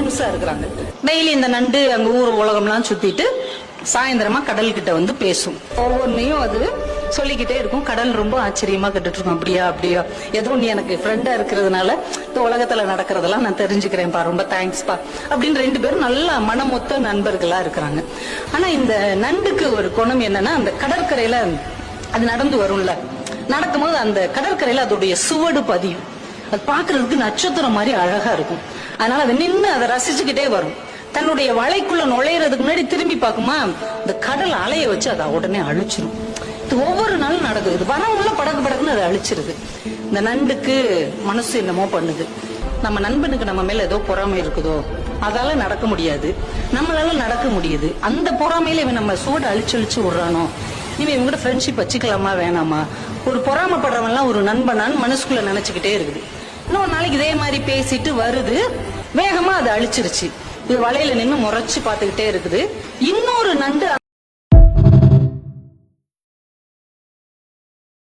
புதுசா இருக்கிறாங்க. டெய்லி இந்த நண்டு அங்க ஊர் உலகம்லாம் சுத்திட்டு சாயந்தரமா கடல் கிட்ட வந்து பேசும். ஒவ்வொன்னையும் அது சொல்லிக்கிட்டே இருக்கும். கடல் ரொம்ப ஆச்சரியமா கேட்டுட்டு இருக்கும். அப்படியா அப்படியா, ஏதோ நீ எனக்கு ஃப்ரெண்டா இருக்கிறதுனால இந்த உலகத்துல நடக்கிறதெல்லாம் நான் தெரிஞ்சுக்கிறேன்ப்பா, ரொம்ப தேங்க்ஸ்பா அப்படின்னு 2 பேரும் நல்லா மனமொத்த நண்பர்களா இருக்கிறாங்க. ஆனா இந்த நண்டுக்கு ஒரு குணம் என்னன்னா, அந்த கடற்கரையில அது நடந்து வரும்ல, நடக்கும்போது அந்த கடற்கரையில அதோடைய சுவடு பதியும். அது பாக்குறதுக்கு நட்சத்திரம் மாதிரி அழகா இருக்கும். அதனால அதை நின்று அதை ரசிச்சுக்கிட்டே வரும். தன்னுடைய வலைக்குள்ள நுழையறதுக்கு முன்னாடி திரும்பி பார்க்குமா, இந்த கடல் அலைய வச்சு அதை உடனே அழிச்சிடும். இது ஒவ்வொரு நாளும் நடக்குது. இது வரவுள்ள படக்கு படக்குன்னு அதை அழிச்சிருது. இந்த நண்டுக்கு மனசு என்னமோ பண்ணுது. நம்ம நண்பனுக்கு நம்ம மேல ஏதோ பொறாமை இருக்குதோ, அதால நடக்க முடியாது, நம்மளால நடக்க முடியுது. அந்த பொறாமையில இவன் நம்ம சூடு அழிச்சு விடுறானோ, இவன் இவங்க கூட ஃப்ரெண்ட்ஷிப் வச்சுக்கலாமா வேணாமா, ஒரு பொறாமப்படுறவன் எல்லாம் ஒரு நண்பனான்னு மனசுக்குள்ள நினைச்சுக்கிட்டே இருக்குது. இன்னொரு நாளைக்கு இதே மாதிரி பேசிட்டு வருது, வேகமா அதை அழிச்சிருச்சு. இது வலையில நின்று முறைச்சு பார்த்துக்கிட்டே இருக்குது. இன்னொரு நண்டு